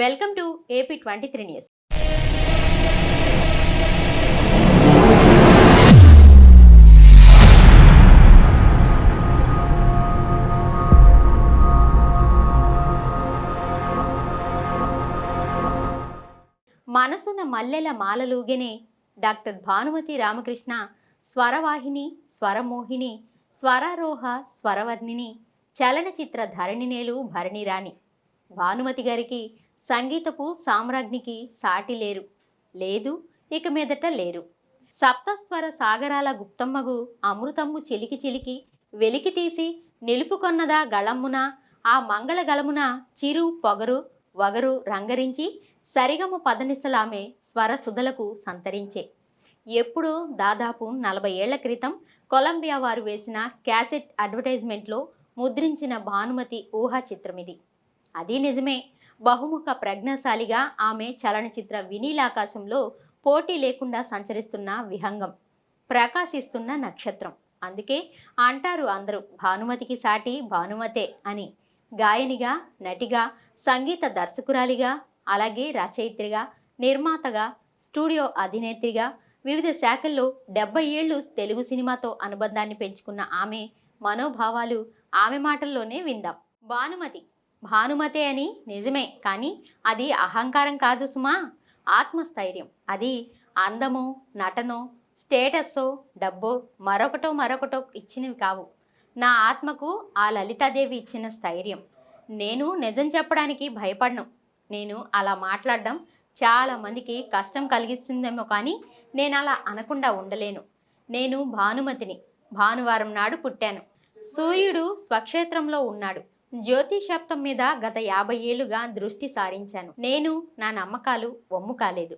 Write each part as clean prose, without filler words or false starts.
Welcome to AP 23 news. మనసున మల్లెల మాలలూగెనే doctor Bhanumathi Ramakrishna స్వరవాహిని, స్వరమోహిని, స్వరారోహ, స్వరవర్ణిని, చలనచిత్ర ధరణినేలు భరణిరాణి. భానుమతి గారికి సంగీతపు సామ్రాజ్ఞికి సాటి లేరు, లేదు, ఇక మీదట లేరు. సప్తస్వర సాగరాల గుప్తమ్మగు అమృతమ్ము చిలికి చిలికి వెలికి తీసి నిలుపుకొన్నదా గళమ్మున, ఆ మంగళ గళమున చిరు పొగరు వగరు రంగరించి సరిగమ పదనిసలామె స్వర సుధలకు సంతరించే. ఎప్పుడో దాదాపు 40 ఏళ్ల క్రితం కొలంబియా వారు వేసిన క్యాసెట్ అడ్వర్టైజ్మెంట్లో ముద్రించిన భానుమతి ఊహా చిత్రమిది. అది నిజమే, బహుముఖ ప్రజ్ఞాశాలిగా ఆమె చలనచిత్ర వినీలాకాశంలో పోటీ లేకుండా సంచరిస్తున్న విహంగం, ప్రకాశిస్తున్న నక్షత్రం. అందుకే అంటారు అందరూ భానుమతికి సాటి భానుమతే అని. గాయనిగా, నటిగా, సంగీత దర్శకురాలిగా, అలాగే రచయిత్రిగా, నిర్మాతగా, స్టూడియో అధినేత్రిగా వివిధ శాఖల్లో 70 ఏళ్లు తెలుగు సినిమాతో అనుబంధాన్ని పెంచుకున్న ఆమె మనోభావాలు ఆమె మాటల్లోనే విందాం. భానుమతి భానుమతే అని నిజమే, కానీ అది అహంకారం కాదు సుమా, ఆత్మస్థైర్యం. అది అందమో, నటనో, స్టేటస్సో, డబ్బో, మరొకటో ఇచ్చినవి కావు. నా ఆత్మకు ఆ లలితాదేవి ఇచ్చిన స్థైర్యం. నేను నిజం చెప్పడానికి భయపడను. నేను అలా మాట్లాడడం చాలామందికి కష్టం కలిగిస్తుందేమో, కానీ నేను అలా అనకుండా ఉండలేను. నేను భానుమతిని. భానువారం నాడు పుట్టాను. సూర్యుడు స్వక్షేత్రంలో ఉన్నాడు. జ్యోతిషాప్తం మీద గత 50 ఏళ్లుగా దృష్టి సారించాను. నేను నా నమ్మకాలు వమ్ము కాలేదు.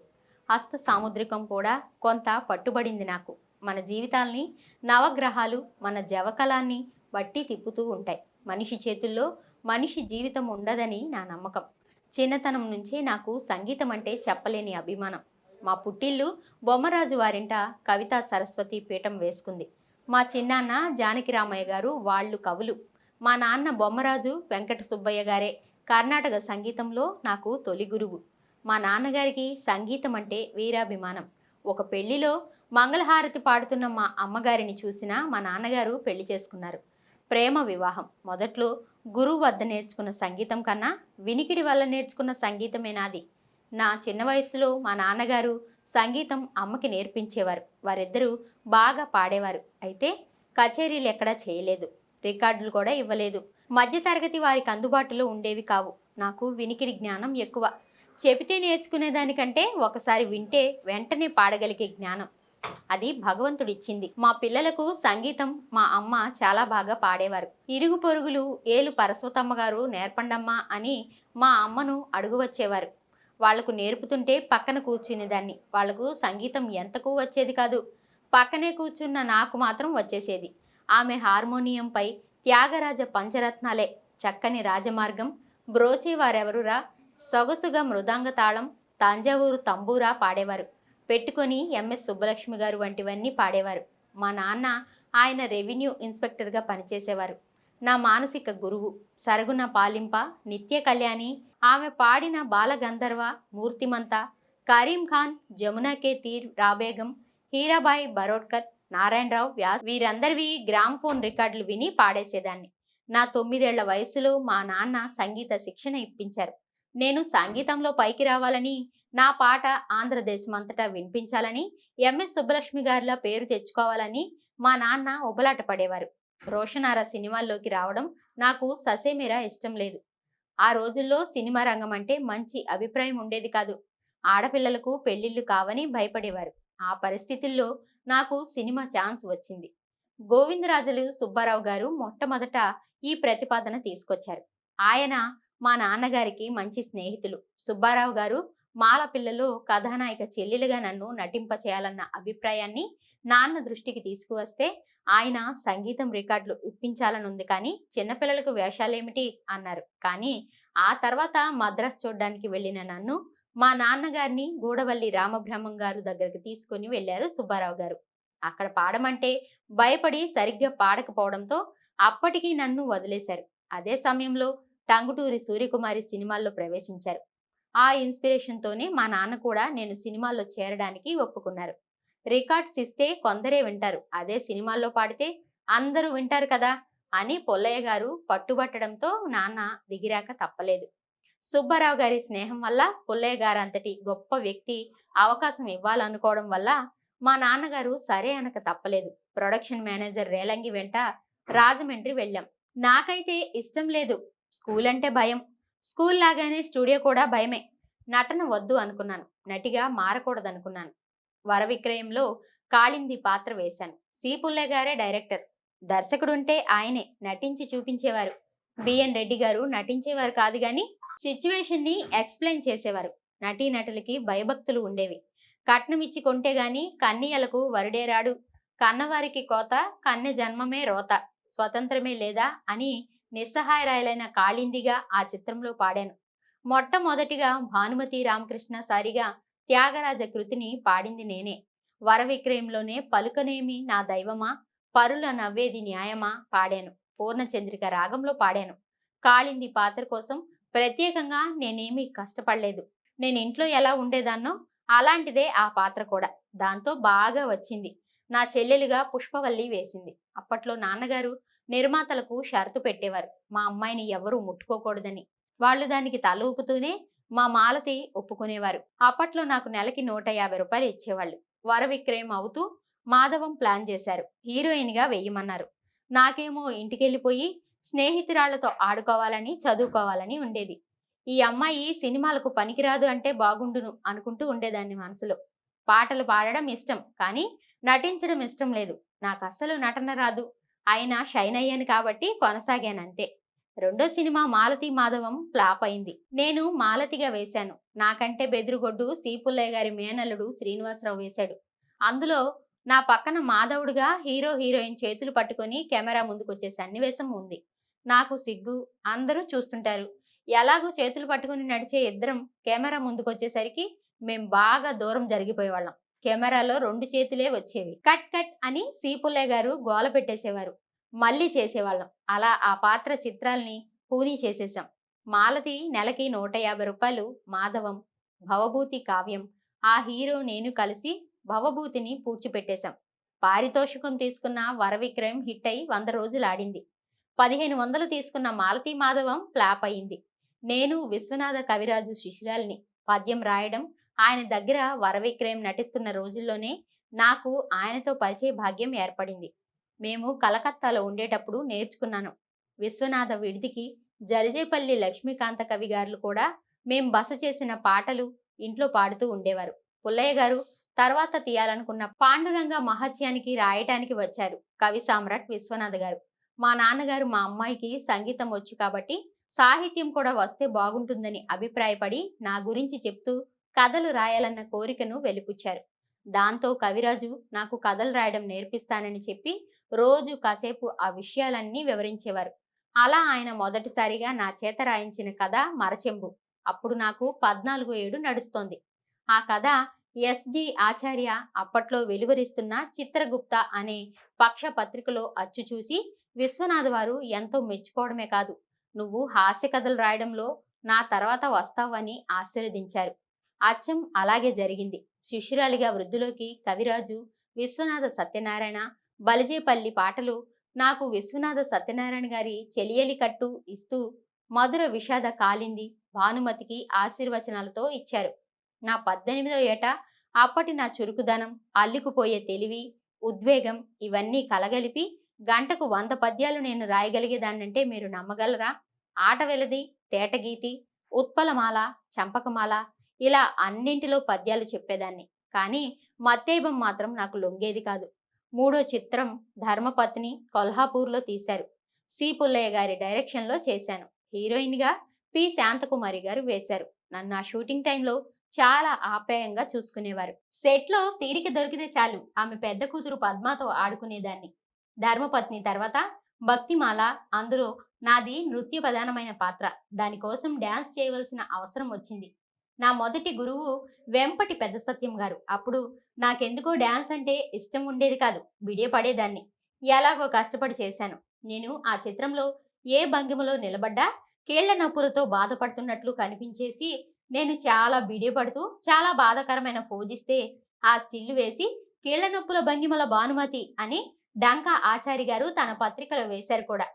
హస్త సాముద్రికం కూడా కొంత పట్టుబడింది నాకు. మన జీవితాల్ని నవగ్రహాలు మన జవకలాన్ని బట్టి తిప్పుతూ ఉంటాయి. మనిషి చేతుల్లో మనిషి జీవితం ఉండదని నా నమ్మకం. చిన్నతనం నుంచే నాకు సంగీతం అంటే చెప్పలేని అభిమానం. మా పుట్టిల్లు బొమ్మరాజు వారింట కవితా సరస్వతి పీఠం వేసుకుంది. మా చిన్నాన్న జానకిరామయ్య గారు వాళ్ళు కవులు. మా నాన్న బొమ్మరాజు వెంకట సుబ్బయ్య గారే కర్ణాటక సంగీతంలో నాకు తొలి గురువు. మా నాన్నగారికి సంగీతం అంటే వీరాభిమానం. ఒక పెళ్లిలో మంగళహారతి పాడుతున్న మా అమ్మగారిని చూసిన మా నాన్నగారు పెళ్లి చేసుకున్నారు. ప్రేమ వివాహం. మొదట్లో గురువు వద్ద నేర్చుకున్న సంగీతం కన్నా వినికిడి వల్ల నేర్చుకున్న సంగీతమే నాది. నా చిన్న వయసులో మా నాన్నగారు సంగీతం అమ్మకి నేర్పించేవారు. వారిద్దరూ బాగా పాడేవారు. అయితే కచేరీలు ఎక్కడా చేయలేదు, రికార్డులు కూడా ఇవ్వలేదు. మధ్యతరగతి వారికి అందుబాటులో ఉండేవి కావు. నాకు వినికిడి జ్ఞానం ఎక్కువ. చెబితే నేర్చుకునేదానికంటే ఒకసారి వింటే వెంటనే పాడగలిగే జ్ఞానం అది భగవంతుడిచ్చింది. మా పిల్లలకు సంగీతం మా అమ్మ చాలా బాగా పాడేవారు. ఇరుగు పొరుగులు ఏలు పరస్వతమ్మ గారు నేర్పండమ్మా అని మా అమ్మను అడుగు వచ్చేవారు. వాళ్లకు నేర్పుతుంటే పక్కన కూర్చునేదాన్ని. వాళ్లకు సంగీతం ఎంతకు వచ్చేది కాదు. పక్కనే కూర్చున్న నాకు మాత్రం వచ్చేసేది. ఆమె హార్మోనియంపై త్యాగరాజ పంచరత్నాలే, చక్కని రాజమార్గం, బ్రోచేవారెవరురా, సొగసుగా మృదంగ తాళం, తంజావూరు తంబూరా పాడేవారు. పెట్టుకొని ఎంఎస్ సుబ్బలక్ష్మి గారు వంటివన్నీ పాడేవారు. మా నాన్న ఆయన రెవెన్యూ ఇన్స్పెక్టర్గా పనిచేసేవారు. నా మానసిక గురువు సరుగున పాలింప, నిత్య కళ్యాణి, ఆమె పాడిన బాలగంధర్వ, మూర్తిమంత, కరీం ఖాన్, జమునా కే తీర్, రాబేగం, హీరాబాయి బరోడ్కర్, నారాయణరావు వ్యాస్ వీరందరివి గ్రామ్ఫోన్ రికార్డులు విని పాడేసేదాన్ని. నా 9 ఏళ్ల వయసులో మా నాన్న సంగీత శిక్షణ ఇప్పించారు. నేను సంగీతంలో పైకి రావాలని, నా పాట ఆంధ్రదేశమంతటా వినిపించాలని, ఎంఎస్ సుబ్బలక్ష్మి గారిలా పేరు తెచ్చుకోవాలని మా నాన్న ఉబలాట పడేవారు. రోషనారా సినిమాల్లోకి రావడం నాకు ససేమిరా ఇష్టం లేదు. ఆ రోజుల్లో సినిమా రంగం అంటే మంచి అభిప్రాయం ఉండేది కాదు. ఆడపిల్లలకు పెళ్లిళ్ళు కావని భయపడేవారు. ఆ పరిస్థితుల్లో నాకు సినిమా ఛాన్స్ వచ్చింది. గోవిందరాజులు సుబ్బారావు గారు మొట్టమొదట ఈ ప్రతిపాదన తీసుకొచ్చారు. ఆయన మా నాన్నగారికి మంచి స్నేహితులు. సుబ్బారావు గారు మాలపిల్లలో కథానాయిక చెల్లెలుగా నన్ను నటింపచేయాలన్న అభిప్రాయాన్ని నాన్న దృష్టికి తీసుకువస్తే, ఆయన సంగీతం రికార్డులు ఇప్పించాలనుంది, కానీ చిన్నపిల్లలకు వేషాలేమిటి అన్నారు. కానీ ఆ తర్వాత మద్రాస్ చూడ్డానికి వెళ్ళిన నన్ను మా నాన్నగారిని గూడవల్లి రామబ్రహ్మం గారు దగ్గరికి తీసుకుని వెళ్ళారు సుబ్బారావు గారు. అక్కడ పాడమంటే భయపడి సరిగ్గా పాడకపోవడంతో అప్పటికి నన్ను వదిలేశారు. అదే సమయంలో టంగుటూరి సూర్యకుమారి సినిమాల్లో ప్రవేశించారు. ఆ ఇన్స్పిరేషన్తోనే మా నాన్న కూడా నేను సినిమాల్లో చేరడానికి ఒప్పుకున్నారు. రికార్డ్స్ ఇస్తే కొందరే వింటారు, అదే సినిమాల్లో పాడితే అందరూ వింటారు కదా అని పుల్లయ్య గారు పట్టుబట్టడంతో నాన్న దిగిరాక తప్పలేదు. సుబ్బారావు గారి స్నేహం వల్ల, పుల్లయ్య గారు అంతటి గొప్ప వ్యక్తి అవకాశం ఇవ్వాలనుకోవడం వల్ల మా నాన్నగారు సరే అనక తప్పలేదు. ప్రొడక్షన్ మేనేజర్ రేలంగి వెంట రాజమండ్రి వెళ్ళాం. నాకైతే ఇష్టం లేదు, స్కూల్ అంటే భయం. స్కూల్ లాగానే స్టూడియో కూడా భయమే. నటన వద్దు అనుకున్నాను, నటిగా మారకూడదనుకున్నాను. వరవిక్రయంలో కాళింది పాత్ర వేశాను. సి పుల్లయ్య గారే డైరెక్టర్, దర్శకుడుంటే ఆయనే నటించి చూపించేవారు. బిఎన్ రెడ్డి గారు నటించేవారు కాదు గాని సిచ్యువేషన్ ని ఎక్స్ప్లెయిన్ చేసేవారు. నటీనటులకి భయభక్తులు ఉండేవి. కట్నం ఇచ్చి కొంటే గాని కన్నియలకు వరుడేరాడు, కన్నవారికి కోత, కన్నె జన్మమే రోత, స్వతంత్రమే లేదా అని నిస్సహాయరాయలైన కాళిందిగా ఆ చిత్రంలో పాడాను. మొట్టమొదటిగా భానుమతి రామకృష్ణ సారిగా త్యాగరాజ కృతిని పాడింది నేనే. వరవిక్రయంలోనే పలుకనేమి నా దైవమా, పరుల నవ్వేది న్యాయమా పాడాను. పూర్ణచంద్రిక రాగంలో పాడాను. కాళింది పాత్ర కోసం ప్రత్యేకంగా నేనేమీ కష్టపడలేదు. నేను ఇంట్లో ఎలా ఉండేదాన్నో అలాంటిదే ఆ పాత్ర కూడా. దాంతో బాగా వచ్చింది. నా చెల్లెలుగా పుష్పవల్లి వేసింది. అప్పట్లో నాన్నగారు నిర్మాతలకు షరతు పెట్టేవారు, మా అమ్మాయిని ఎవరూ ముట్టుకోకూడదని. వాళ్ళు దానికి తల ఊపుతూనే మా మాలతి ఒప్పుకునేవారు. అప్పట్లో నాకు నెలకి 150 రూపాయలు ఇచ్చేవాళ్ళు. వరవిక్రయం అవుతూ మాధవం ప్లాన్ చేశారు, హీరోయిన్ గా వెయ్యమన్నారు. నాకేమో ఇంటికెళ్ళిపోయి స్నేహితురాళ్లతో ఆడుకోవాలని, చదువుకోవాలని ఉండేది. ఈ అమ్మాయి సినిమాలకు పనికిరాదు అంటే బాగుండును అనుకుంటూ ఉండేదాన్ని మనసులో. పాటలు పాడడం ఇష్టం, కానీ నటించడం ఇష్టం లేదు. నాకు అస్సలు నటన రాదు. అయినా షైన్ అయ్యాను కాబట్టి కొనసాగానంతే. రెండో సినిమా మాలతి మాధవం ఫ్లాప్ అయింది. నేను మాలతిగా వేశాను. నాకంటే బెదురుగొడ్డు సి పుల్లయ్య గారి మేనల్లుడు శ్రీనివాసరావు వేశాడు. అందులో నా పక్కన మాధవుడుగా హీరో హీరోయిన్ చేతులు పట్టుకొని కెమెరా ముందుకొచ్చే సన్నివేశం ఉంది. నాకు సిగ్గు, అందరూ చూస్తుంటారు. ఎలాగో చేతులు పట్టుకుని నడిచే ఇద్దరం కెమెరా ముందుకొచ్చేసరికి మేం బాగా దూరం జరిగిపోయేవాళ్ళం. కెమెరాలో 2 చేతులే వచ్చేవి. కట్ కట్ అని సి పుల్లయ్య గారు గోల పెట్టేసేవారు. మళ్ళీ చేసేవాళ్ళం. అలా ఆ పాత్ర చిత్రాల్ని పూనీ చేసేసాం. మాలతి నెలకి 150 రూపాయలు, మాధవం, భవభూతి కావ్యం, ఆ హీరో నేను కలిసి భవభూతిని పూడ్చిపెట్టేశాం. పారితోషికం తీసుకున్న వరవిక్రయం హిట్ అయి 100 రోజులు ఆడింది. 1500 తీసుకున్న మాలతి మాధవం ఫ్లాప్ అయింది. నేను విశ్వనాథ కవిరాజు శిష్యురాలిని. పద్యం రాయడం ఆయన దగ్గర వరవిక్రయం నటిస్తున్న రోజుల్లోనే నాకు ఆయనతో పరిచయ భాగ్యం ఏర్పడింది. మేము కలకత్తాలో ఉండేటప్పుడు నేర్చుకున్నాను. విశ్వనాథ విడిదికి జలిజేపల్లి లక్ష్మీకాంత కవి గారు కూడా మేం బస చేసిన పాటలు ఇంట్లో పాడుతూ ఉండేవారు. పుల్లయ్య గారు తర్వాత తీయాలనుకున్న పాండురంగ మహత్యానికి రాయటానికి వచ్చారు కవి సామ్రాట్ విశ్వనాథ్ గారు. మా నాన్నగారు మా అమ్మాయికి సంగీతం వచ్చు కాబట్టి సాహిత్యం కూడా వస్తే బాగుంటుందని అభిప్రాయపడి నా గురించి చెప్తూ కథలు రాయాలన్న కోరికను వెలిపుచ్చారు. దాంతో కవిరాజు నాకు కథలు రాయడం నేర్పిస్తానని చెప్పి రోజు కాసేపు ఆ విషయాలన్నీ వివరించేవారు. అలా ఆయన మొదటిసారిగా నా చేత రాయించిన కథ మరచెంబు. అప్పుడు నాకు 14 ఏడు నడుస్తోంది. ఆ కథ ఎస్జి ఆచార్య అప్పట్లో వెలువరిస్తున్న చిత్రగుప్త అనే పక్ష పత్రికలో అచ్చు చూసి విశ్వనాథ్ వారు ఎంతో మెచ్చుకోవడమే కాదు, నువ్వు హాస్య కథలు రాయడంలో నా తర్వాత వస్తావని ఆశీర్వదించారు. అచ్చం అలాగే జరిగింది. శిష్యురాలిగా వృద్ధిలోకి కవిరాజు, విశ్వనాథ సత్యనారాయణ, బలిజేపల్లి పాటలు నాకు విశ్వనాథ సత్యనారాయణ గారి చెలియలి కట్టు ఇస్తూ మధుర విషాద కాలింది భానుమతికి ఆశీర్వచనాలతో ఇచ్చారు. నా 18వ ఏట అప్పటి నా చురుకుదనం, అల్లుకుపోయే తెలివి, ఉద్వేగం ఇవన్నీ కలగలిపి గంటకు 100 పద్యాలు నేను రాయగలిగేదాన్నంటే మీరు నమ్మగలరా? ఆట వెలది, తేటగీతి, ఉత్పలమాల, చంపకమాల ఇలా అన్నింటిలో పద్యాలు చెప్పేదాన్ని. కానీ మత్తేబం మాత్రం నాకు లొంగేది కాదు. 3వ చిత్రం ధర్మపత్ని కొల్హాపూర్లో తీశారు. సి పుల్లయ్య గారి డైరెక్షన్లో చేశాను. హీరోయిన్గా పి శాంతకుమారి గారు వేశారు. నన్ను ఆ షూటింగ్ టైంలో చాలా ఆప్యాయంగా చూసుకునేవారు. సెట్లో తీరిక దొరికితే చాలు ఆమె పెద్ద కూతురు పద్మతో ఆడుకునేదాన్ని. ధర్మపత్ని తర్వాత భక్తిమాల, అందులో నాది నృత్య ప్రధానమైన పాత్ర. దానికోసం డ్యాన్స్ చేయవలసిన అవసరం వచ్చింది. నా మొదటి గురువు వెంపటి పెద్ద సత్యం గారు. అప్పుడు నాకెందుకో డ్యాన్స్ అంటే ఇష్టం ఉండేది కాదు, బిడియపడేదాన్ని. ఎలాగో కష్టపడి చేశాను. నేను ఆ చిత్రంలో ఏ భంగిమలో నిలబడ్డా కీళ్ల నొప్పులతో బాధపడుతున్నట్లు కనిపించేసి నేను చాలా బిడియపడుతూ చాలా బాధాకరమైన పోజిస్తే ఆ స్టిల్ వేసి కీళ్ల నొప్పుల భంగిమల భానుమతి అని డంకా ఆచారి గారు తన పత్రికలో వేశారు కూడా.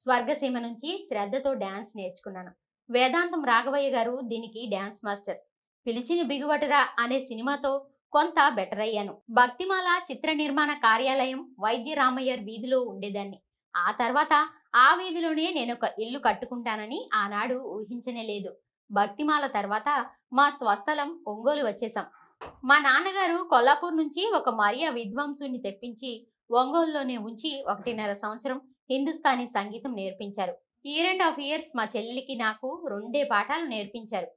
స్వర్గసీమ నుంచి శ్రద్ధతో డాన్స్ నేర్చుకున్నాను. వేదాంతం రాఘవయ్య గారు దీనికి డాన్స్ మాస్టర్. పిలిచిన బిగువటరా అనే సినిమాతో కొంత బెటర్ అయ్యాను. భక్తిమాల చిత్ర నిర్మాణ కార్యాలయం వైద్య రామయ్యర్ వీధిలో ఉండేదాన్ని. ఆ తర్వాత ఆ వీధిలోనే నేను ఒక ఇల్లు కట్టుకుంటానని ఆనాడు ఊహించనే లేదు. భక్తిమాల తర్వాత మా స్వస్థలం ఒంగోలు వచ్చేసాం. మా నాన్నగారు కొల్లాపూర్ నుంచి ఒక మరియా విద్వాంసుని తెప్పించి ఒంగోలులోనే ఉంచి 1.5 సంవత్సరం హిందుస్థానీ సంగీతం నేర్పించారు. 1.5 ఇయర్స్ మా చెల్లికి నాకు 2 పాఠాలు నేర్పించారు.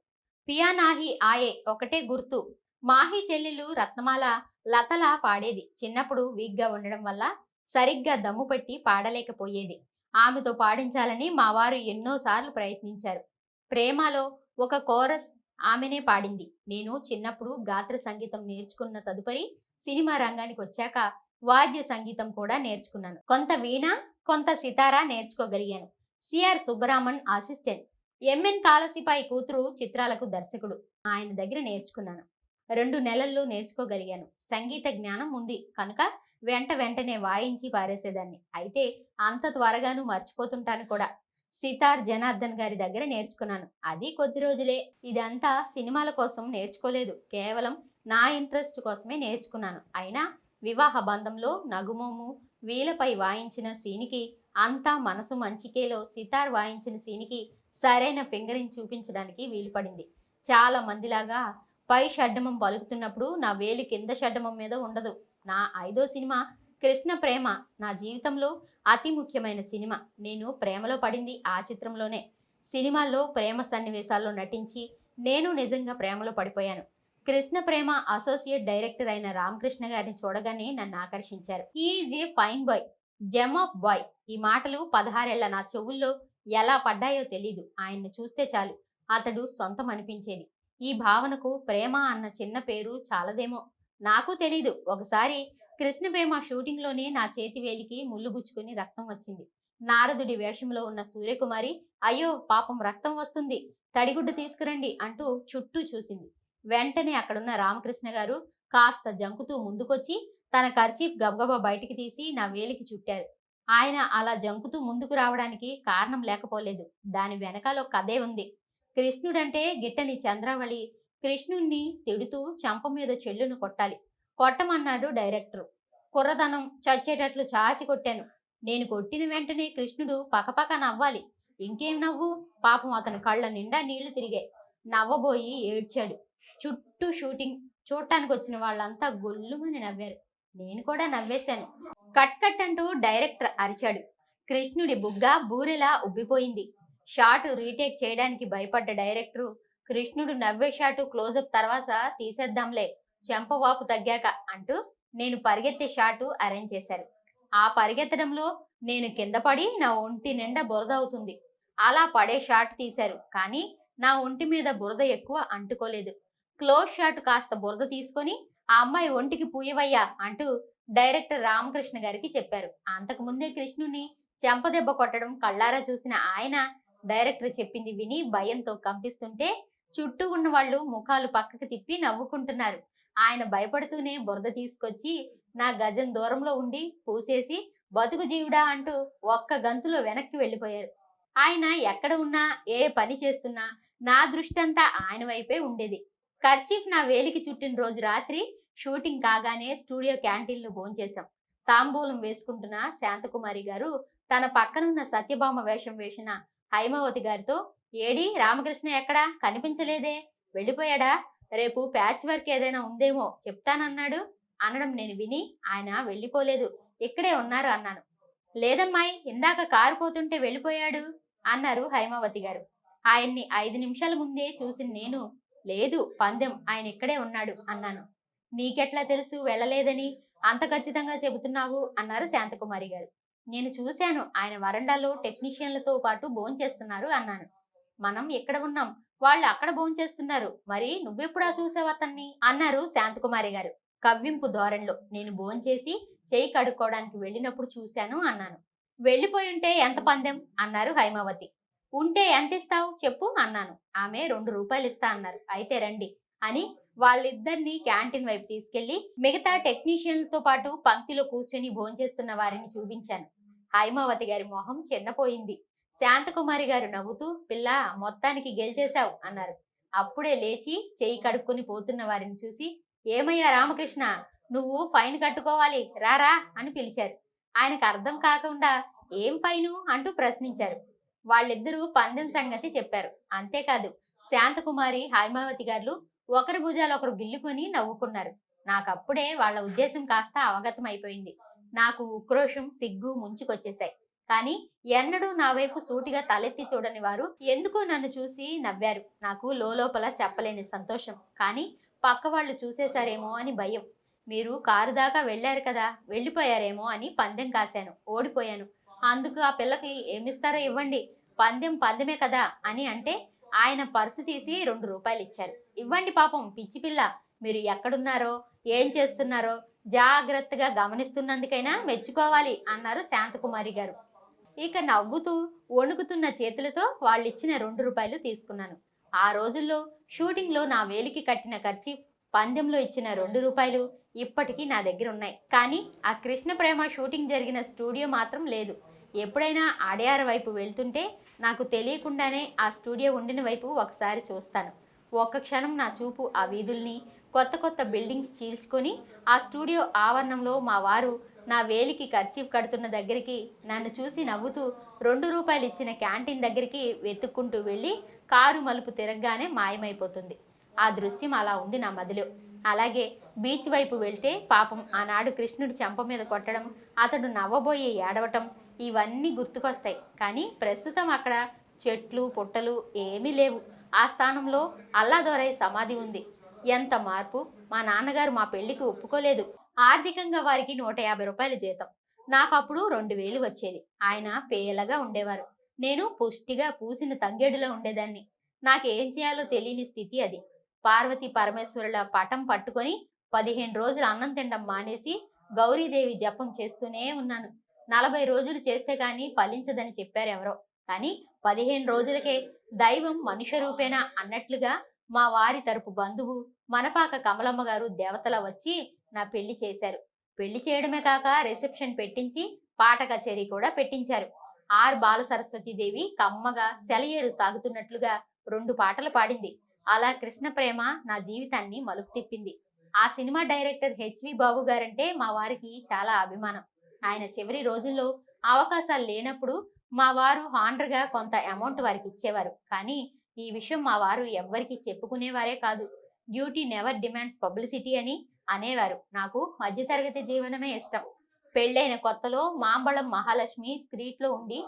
పియానాహి ఆయే ఒకటే గుర్తు. మాహి చెల్లెలు రత్నమాల లతలా పాడేది. చిన్నప్పుడు వీక్గా ఉండడం వల్ల సరిగ్గా దమ్ము పెట్టి పాడలేకపోయేది. ఆమెతో పాడించాలని మా వారు ఎన్నోసార్లు ప్రయత్నించారు. ప్రేమలో ఒక కోరస్ ఆమెనే పాడింది. నేను చిన్నప్పుడు గాత్ర సంగీతం నేర్చుకున్న తదుపరి సినిమా రంగానికి వచ్చాక వాద్య సంగీతం కూడా నేర్చుకున్నాను. కొంత వీణ, కొంత సితారా నేర్చుకోగలిగాను. C R Subbaraman assistant. ఎంఎన్ కాలసిపాయి కూతురు చిత్రాలకు దర్శకుడు. ఆయన దగ్గర నేర్చుకున్నాను. 2 నెలల్లో నేర్చుకోగలిగాను. సంగీత జ్ఞానం ఉంది కనుక వెంటనే వాయించి పారేసేదాన్ని. అయితే అంత త్వరగాను మర్చిపోతుంటాను కూడా. సితార్ జనార్దన్ గారి దగ్గర నేర్చుకున్నాను. అది కొద్ది రోజులే. ఇదంతా సినిమాల కోసం నేర్చుకోలేదు. కేవలం నా ఇంట్రెస్ట్ కోసమే నేర్చుకున్నాను. అయినా వివాహ బంధంలో నగుమోము వీలపై వాయించిన సీనికి, అంతా మనసు మంచికేలో సితార్ వాయించిన సీనికి సరైన ఫింగరింగ్ చూపించడానికి వీలుపడింది. చాలా మందిలాగా పై షడ్డమం పలుకుతున్నప్పుడు నా వేలి కింద షడ్డమం మీద ఉండదు. నా 5వ సినిమా కృష్ణ ప్రేమ నా జీవితంలో అతి ముఖ్యమైన సినిమా. నేను ప్రేమలో పడింది ఆ చిత్రంలోనే. సినిమాల్లో ప్రేమ సన్నివేశాల్లో నటించి నేను నిజంగా ప్రేమలో పడిపోయాను. కృష్ణ ప్రేమ అసోసియేట్ డైరెక్టర్ అయిన రామకృష్ణ గారిని చూడగానే నన్ను ఆకర్షించారు. Is a fine boy, gem of boy. ఈ మాటలు 16 ఏళ్ల నా చెవుల్లో ఎలా పడ్డాయో తెలీదు. ఆయన్ను చూస్తే చాలు అతడు సొంతం అనిపించేది. ఈ భావనకు ప్రేమ అన్న చిన్న పేరు చాలదేమో, నాకు తెలీదు. ఒకసారి కృష్ణ ప్రేమ షూటింగ్లోనే నా చేతి వేలికి ముళ్ళు గుచ్చుకుని రక్తం వచ్చింది. నారదుడి వేషంలో ఉన్న సూర్యకుమారి అయ్యో పాపం రక్తం వస్తుంది, తడిగుడ్డు తీసుకురండి అంటూ చుట్టూ చూసింది. వెంటనే అక్కడున్న రామకృష్ణ గారు కాస్త జంకుతూ ముందుకొచ్చి తన కర్చీఫ్ గబగబా బయటికి తీసి నా వేలికి చుట్టారు. ఆయన అలా జంకుతూ ముందుకు రావడానికి కారణం లేకపోలేదు. దాని వెనకాల ఒక కథే ఉంది. కృష్ణుడంటే గిట్టని చంద్రావళి కృష్ణుణ్ణి తిడుతూ చంప మీద చెల్లును కొట్టాలి. కొట్టమన్నాడు డైరెక్టర్. కుర్రదనం చచ్చేటట్లు చాచి కొట్టాను. నేను కొట్టిన వెంటనే కృష్ణుడు పకపక నవ్వాలి. ఇంకేం నవ్వు, పాపం అతని కళ్ళ నిండా నీళ్లు తిరిగాయి. నవ్వబోయి ఏడ్చాడు. చుట్టూ షూటింగ్ చూడటానికి వచ్చిన వాళ్ళంతా గొల్లుమని నవ్వారు. నేను కూడా నవ్వేశాను. కట్ కట్ అంటూ డైరెక్టర్ అరిచాడు. కృష్ణుడి బుగ్గ బూరెలా ఉబ్బిపోయింది. షాటు రీటేక్ చేయడానికి భయపడ్డ డైరెక్టరు కృష్ణుడు నవ్వే షాటు క్లోజప్ తర్వాత తీసేద్దాంలే చెంపవాపు తగ్గాక అంటూ నేను పరిగెత్తే షాటు అరేంజ్ చేశారు. ఆ పరిగెత్తడంలో నేను కింద పడి నా ఒంటి నిండా బురద అవుతుంది. అలా పడే షాట్ తీశారు. కానీ నా ఒంటి మీద బురద ఎక్కువ అంటుకోలేదు. క్లోజ్ షాట్ కాస్త బురద తీసుకొని ఆ అమ్మాయి ఒంటికి పూయవయ్యా అంటూ డైరెక్టర్ రామకృష్ణ గారికి చెప్పారు. అంతకుముందే కృష్ణుని చెంపదెబ్బ కొట్టడం కళ్ళారా చూసిన ఆయన డైరెక్టర్ చెప్పింది విని భయంతో కంపిస్తుంటే చుట్టూ ఉన్న వాళ్ళు ముఖాలు పక్కకు తిప్పి నవ్వుకుంటున్నారు. ఆయన భయపడుతూనే బురద తీసుకొచ్చి నా గజం దూరంలో ఉండి పూసేసి బతుకు జీవుడా అంటూ ఒక్క గంతులో వెనక్కి వెళ్ళిపోయారు. ఆయన ఎక్కడ ఉన్నా ఏ పని చేస్తున్నా నా దృష్టి అంతా ఆయన వైపే ఉండేది. కర్చీఫ్ నా వేలికి చుట్టిన రోజు రాత్రి షూటింగ్ కాగానే స్టూడియో క్యాంటీన్లో భోంచేశాం. తాంబూలం వేసుకుంటున్న శాంతకుమారి గారు తన పక్కనున్న సత్యభామ వేషం వేసిన హైమావతి గారితో ఏడి రామకృష్ణ ఎక్కడా కనిపించలేదే, వెళ్ళిపోయాడా, రేపు ప్యాచ్ వర్క్ ఏదైనా ఉందేమో చెప్తానన్నాడు అనడం నేను విని ఆయన వెళ్ళిపోలేదు ఇక్కడే ఉన్నారు అన్నాను. లేదమ్మాయి, ఇందాక కారు పోతుంటే వెళ్ళిపోయాడు అన్నారు హైమావతి గారు. ఆయన్ని 5 నిమిషాల ముందే చూసిన నేను లేదు పందెం ఆయన ఇక్కడే ఉన్నాడు అన్నాను. నీకెట్లా తెలుసు వెళ్ళలేదని అంత ఖచ్చితంగా చెబుతున్నావు అన్నారు శాంతకుమారి గారు. నేను చూశాను, ఆయన వరండాలో టెక్నీషియన్లతో పాటు భోంచేస్తున్నారు అన్నాను. మనం ఇక్కడ ఉన్నాం, వాళ్ళు అక్కడ భోంచేస్తున్నారు, మరి నువ్వెప్పుడా చూసావు అతన్ని అన్నారు శాంతకుమారి గారు కవ్వింపు ధోరణిలో. నేను భోంచేసి చేయి కడుక్కోవడానికి వెళ్ళినప్పుడు చూశాను అన్నాను. వెళ్ళిపోయి ఉంటే ఎంత పందెం అన్నారు హైమావతి. ఉంటే ఎంత ఇస్తావు చెప్పు అన్నాను. ఆమె 2 రూపాయలు ఇస్తా అన్నారు. అయితే రండి అని వాళ్ళిద్దరిని క్యాంటీన్ వైపు తీసుకెళ్లి మిగతా టెక్నీషియన్లతో పాటు పంక్తిలో కూర్చొని భోంచేస్తున్న వారిని చూపించాను. హైమావతి గారి మొహం చిన్నపోయింది. శాంతకుమారి గారు నవ్వుతూ, పిల్ల మొత్తానికి గెలిచేశావు అన్నారు. అప్పుడే లేచి చెయ్యి కడుక్కొని పోతున్న వారిని చూసి, ఏమయ్యా రామకృష్ణ, నువ్వు ఫైన్ కట్టుకోవాలి, రారా అని పిలిచారు. ఆయనకు అర్థం కాకుండా ఏం ఫైను అంటూ ప్రశ్నించారు. వాళ్ళిద్దరూ పందెం సంగతి చెప్పారు. అంతేకాదు శాంతకుమారి, హైమావతి గారు ఒకరి భుజాలు ఒకరు గిల్లుకొని నవ్వుకున్నారు. నాకప్పుడే వాళ్ళ ఉద్దేశం కాస్త అవగతం అయిపోయింది. నాకు ఉక్రోషం, సిగ్గు ముంచుకొచ్చేశాయి. కానీ ఎన్నడూ నా వైపు సూటిగా తలెత్తి చూడని వారు ఎందుకో నన్ను చూసి నవ్వారు. నాకు లోపల చెప్పలేని సంతోషం, కానీ పక్క వాళ్ళు చూసేశారేమో అని భయం. మీరు కారు దాకా వెళ్ళారు కదా, వెళ్ళిపోయారేమో అని పందెం కాశాను, ఓడిపోయాను. అందుకు ఆ పిల్లకి ఏమిస్తారో ఇవ్వండి, పందెం పందెమే కదా అని అంటే ఆయన పర్సు తీసి 2 రూపాయలు ఇచ్చారు. ఇవ్వండి పాపం పిచ్చి పిల్ల, మీరు ఎక్కడున్నారో ఏం చేస్తున్నారో జాగ్రత్తగా గమనిస్తున్నందుకైనా మెచ్చుకోవాలి అన్నారు శాంతకుమారి గారు. ఇక నవ్వుతూ వణుకుతున్న చేతులతో వాళ్ళిచ్చిన 2 రూపాయలు తీసుకున్నాను. ఆ రోజుల్లో షూటింగ్లో నా వేలికి కట్టిన ఖర్చు, పందెంలో ఇచ్చిన 2 రూపాయలు ఇప్పటికీ నా దగ్గర ఉన్నాయి. కానీ ఆ కృష్ణ ప్రేమ షూటింగ్ జరిగిన స్టూడియో మాత్రం లేదు. ఎప్పుడైనా అడయార వైపు వెళ్తుంటే నాకు తెలియకుండానే ఆ స్టూడియో ఉండిన వైపు ఒకసారి చూస్తాను. ఒక్క క్షణం నా చూపు ఆ వీధుల్ని, కొత్త కొత్త బిల్డింగ్స్ చీల్చుకొని ఆ స్టూడియో ఆవరణంలో మా వారు నా వేలికి కర్చీఫ్ కడుతున్న దగ్గరికి నన్ను చూసి నవ్వుతూ 2 రూపాయలు ఇచ్చిన క్యాంటీన్ దగ్గరికి వెతుక్కుంటూ వెళ్ళి కారు మలుపు తిరగగానే మాయమైపోతుంది. ఆ దృశ్యం అలా ఉంది నా మదిలో. అలాగే బీచ్ వైపు వెళ్తే పాపం ఆనాడు కృష్ణుడు చెంప మీద కొట్టడం, అతడు నవ్వబోయే ఏడవటం, ఇవన్నీ గుర్తుకొస్తాయి. కానీ ప్రస్తుతం అక్కడ చెట్లు పుట్టలు ఏమీ లేవు. ఆ స్థానంలో అల్లాదొరయ్య సమాధి ఉంది. ఎంత మార్పు! మా నాన్నగారు మా పెళ్లికి ఒప్పుకోలేదు. ఆర్థికంగా వారికి 150 రూపాయల జీతం. నాకప్పుడు 2000 వచ్చేది. ఆయన పేలగా ఉండేవారు. నేను పుష్టిగా పూసిన తంగేడులో ఉండేదాన్ని. నాకేం చేయాలో తెలియని స్థితి అది. పార్వతీ పరమేశ్వరుల పటం పట్టుకొని 15 రోజులు అన్నం తినడం మానేసి గౌరీదేవి జపం చేస్తూనే ఉన్నాను. 40 రోజులు చేస్తే కానీ ఫలించదని చెప్పారెవరో. కానీ 15 రోజులకే దైవం మనుష్య రూపేణా అన్నట్లుగా మా వారి తరపు బంధువు మనపాక కమలమ్మ గారు దేవతల వచ్చి నా పెళ్లి చేశారు. పెళ్లి చేయడమే కాక రిసెప్షన్ పెట్టించి పాట కచేరీ కూడా పెట్టించారు. ఆర్ బాల సరస్వతీదేవి కమ్మగా సెలయేరు సాగుతున్నట్లుగా 2 పాటలు పాడింది. అలా కృష్ణ ప్రేమ నా జీవితాన్ని మలుపు తిప్పింది. ఆ సినిమా డైరెక్టర్ హెచ్వి బాబు గారంటే మా వారికి చాలా అభిమానం. ఆయన చివరి రోజుల్లో అవకాశాలు లేనప్పుడు మా వారు హాండ్రగా కొంత అమౌంట్ వారికి ఇచ్చేవారు. కానీ ఈ విషయం మా వారు ఎవ్వరికి చెప్పుకునేవారే కాదు. డ్యూటీ నెవర్ డిమాండ్స్ పబ్లిసిటీ అని అనేవారు. నాకు మధ్యతరగతి జీవనమే ఇష్టం. పెళ్ళైన కొత్తలో మాంబళం మహాలక్ష్మి స్ట్రీట్లో ఉండి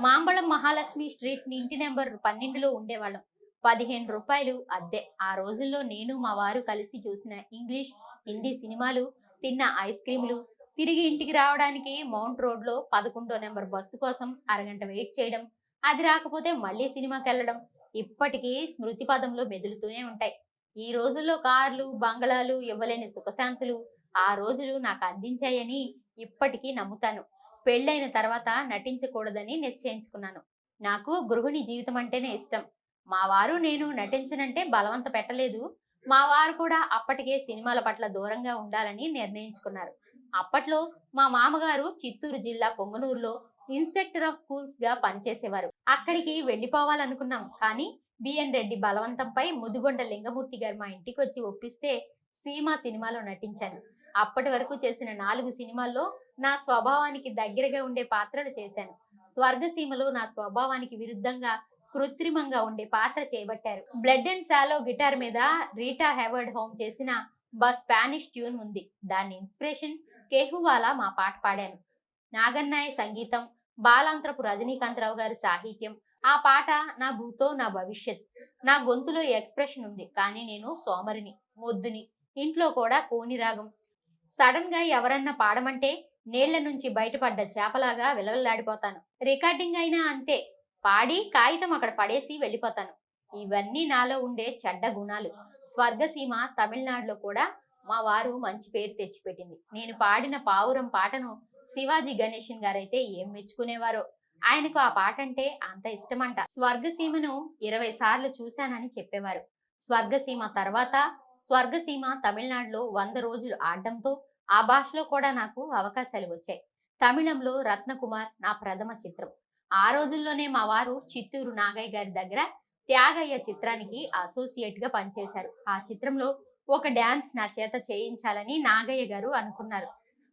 మాంబళం మహాలక్ష్మి స్ట్రీట్ ఇంటి నెంబర్ 12లో ఉండేవాళ్ళం. 15 రూపాయలు అద్దె. ఆ రోజుల్లో నేను మా వారు కలిసి చూసిన ఇంగ్లీష్, హిందీ సినిమాలు, తిన్న ఐస్ క్రీములు, తిరిగి ఇంటికి రావడానికి మౌంట్ రోడ్లో 11వ నెంబర్ బస్సు కోసం అరగంట వెయిట్ చేయడం, అది రాకపోతే మళ్ళీ సినిమాకి వెళ్ళడం ఇప్పటికీ స్మృతి పదంలో మెదులుతూనే ఉంటాయి. ఈ రోజుల్లో కార్లు, బంగళాలు ఇవ్వలేని సుఖశాంతులు ఆ రోజులు నాకు అందించాయని ఇప్పటికీ నమ్ముతాను. పెళ్ళైన తర్వాత నటించకూడదని నిశ్చయించుకున్నాను. నాకు గృహిణి జీవితం అంటేనే ఇష్టం. మా వారు నేను నటించనంటే బలవంత పెట్టలేదు. మా వారు కూడా అప్పటికే సినిమాల పట్ల దూరంగా ఉండాలని నిర్ణయించుకున్నారు. అప్పట్లో మా మామగారు చిత్తూరు జిల్లా పొంగనూరులో ఇన్స్పెక్టర్ ఆఫ్ స్కూల్స్ గా పనిచేసేవారు. అక్కడికి వెళ్ళిపోవాలనుకున్నాం. కానీ బిఎన్ రెడ్డి బలవంతంపై ముదిగొండ లింగమూర్తి గారు మా ఇంటికి వచ్చి ఒప్పిస్తే సీమా సినిమాలో నటించాను. అప్పటి వరకు చేసిన 4 సినిమాల్లో నా స్వభావానికి దగ్గరగా ఉండే పాత్రలు చేశాను. స్వర్గసీమలో నా స్వభావానికి విరుద్ధంగా కృత్రిమంగా ఉండే పాత్ర చేయబట్టారు. బ్లడ్ అండ్ సాలో గిటార్ మీద రీటా హెవర్డ్ హోమ్ చేసిన స్పానిష్ ట్యూన్ ఉంది. దాని ఇన్స్పిరేషన్ కేహువాలా మా పాట పాడాను. నాగన్నాయ సంగీతం, బాలాంత్రపు రజనీకాంతరావు గారి సాహిత్యం. ఆ పాట నా భూతో నా భవిష్యత్. నా గొంతులో ఎక్స్ప్రెషన్ ఉంది. కానీ నేను సోమరిని, మొద్దుని. ఇంట్లో కూడా కోని రాగం. సడన్ గా ఎవరన్నా పాడమంటే నీళ్ల నుంచి బయటపడ్డ చేపలాగా విలవల్లాడిపోతాను. రికార్డింగ్ అయినా అంతే. పాడి కాగితం అక్కడ పడేసి వెళ్ళిపోతాను. ఇవన్నీ నాలో ఉండే చెడ్డ గుణాలు. స్వర్గసీమ తమిళనాడులో కూడా మా వారు మంచి పేరు తెచ్చిపెట్టింది. నేను పాడిన పావురం పాటను శివాజీ గణేషన్ గారైతే ఏం మెచ్చుకునేవారో. ఆయనకు ఆ పాట అంటే అంత ఇష్టమంట. స్వర్గసీమను 20 సార్లు చూశానని చెప్పేవారు. స్వర్గసీమ తర్వాత స్వర్గసీమ తమిళనాడులో 100 రోజులు ఆడడంతో ఆ భాషలో కూడా నాకు అవకాశాలు వచ్చాయి. తమిళంలో రత్నకుమార్ నా ప్రథమ చిత్రం. ఆ రోజుల్లోనే మా వారు చిత్తూరు నాగయ్య గారి దగ్గర త్యాగయ్య చిత్రానికి అసోసియేట్ గా పనిచేశారు. ఆ చిత్రంలో ఒక డాన్స్ నా చేత చేయించాలని నాగయ్య గారు అనుకున్నారు.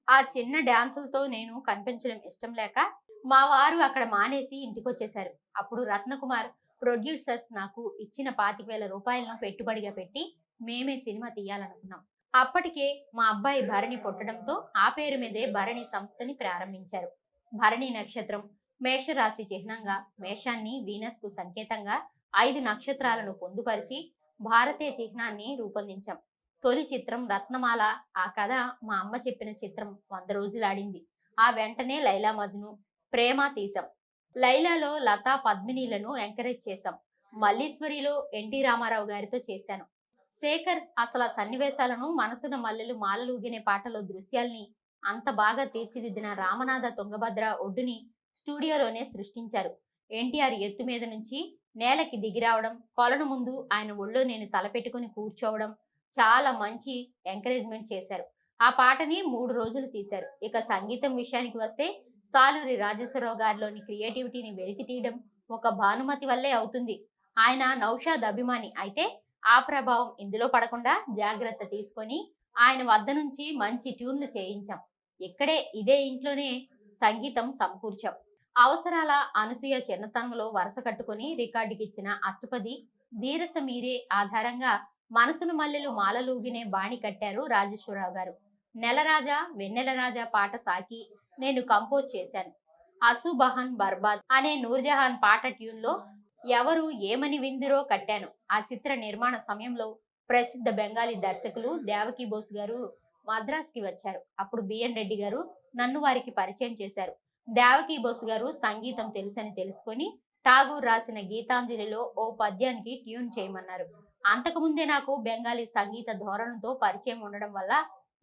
ఆ చిన్న డాన్సులతో నేను కనిపించడం ఇష్టం లేక మా వారు అక్కడ మానేసి ఇంటికొచ్చేశారు. అప్పుడు రత్నకుమార్ ప్రొడ్యూసర్స్ నాకు ఇచ్చిన 25,000 రూపాయలను పెట్టుబడిగా పెట్టి మేమే సినిమా తీయాలనుకున్నాం. అప్పటికే మా అబ్బాయి భరణి పుట్టడంతో ఆ పేరు మీదే భరణి సంస్థని ప్రారంభించారు. భరణి నక్షత్రం మేషరాశి చిహ్నంగా మేషాన్ని వీనస్ కు సంకేతంగా 5 నక్షత్రాలను పొందుపరిచి భారతీయ చిహ్నాన్ని రూపొందించాం. తొలి చిత్రం రత్నమాల. ఆ కథ మా అమ్మ చెప్పిన చిత్రం 100 రోజులు ఆడింది. ఆ వెంటనే లైలా మజ్ను, ప్రేమ తీసాం. లైలాలో లతా పద్మినీలను ఎంకరేజ్ చేశాం. మల్లీశ్వరిలో ఎన్టీ రామారావు గారితో చేశాను. శేఖర్ అసలు ఆ సన్నివేశాలను మనసున మల్లెలు మాలలూగినే పాటలో దృశ్యాల్ని అంత బాగా తీర్చిదిద్దిన రామనాథ తుంగభద్ర ఒడ్డుని స్టూడియోలోనే సృష్టించారు. ఎన్టీఆర్ ఎత్తు మీద నుంచి నేలకి దిగిరావడం, కొలను ముందు ఆయన ఒళ్ళో నేను తలపెట్టుకుని కూర్చోవడం చాలా మంచి ఎంకరేజ్మెంట్ చేశారు. ఆ పాటని 3 రోజులు తీశారు. ఇక సంగీతం విషయానికి వస్తే సాలూరి రాజేశ్వరరావు గారిలోని క్రియేటివిటీని వెలికి తీయడం ఒక భానుమతి వల్లే అవుతుంది. ఆయన నౌషాద్ అభిమాని అయితే ఆ ప్రభావం ఇందులో పడకుండా జాగ్రత్త తీసుకొని ఆయన వద్ద నుంచి మంచి ట్యూన్లు చేయించాం. ఇక్కడే ఇదే ఇంట్లోనే సంగీతం సమకూర్చాం. అవసరాల అనసూయ చిన్నతనంలో వరుస కట్టుకుని రికార్డుకి ఇచ్చిన అష్టపది ధీరస మీరే ఆధారంగా మనసును మల్లెలు మాలలూగినే బాణి కట్టారు రాజేశ్వరరావు గారు. నెలరాజా వెన్నెల రాజా పాట సాకి నేను కంపోజ్ చేశాను. అసుబహన్ బర్బాద్ అనే నూర్జహాన్ పాట ట్యూన్లో ఎవరు ఏమని విందిరో కట్టాను. ఆ చిత్ర నిర్మాణ సమయంలో ప్రసిద్ధ బెంగాలీ దర్శకులు దేవకీ బోస్ గారు మద్రాస్కి వచ్చారు. అప్పుడు బిఎన్ రెడ్డి గారు నన్ను వారికి పరిచయం చేశారు. దేవకీ బోస్ గారు సంగీతం తెలుసని తెలుసుకొని ఠాగూర్ రాసిన గీతాంజలిలో ఓ పద్యానికి ట్యూన్ చేయమన్నారు. అంతకుముందే నాకు బెంగాలీ సంగీత ధోరణితో పరిచయం ఉండడం వల్ల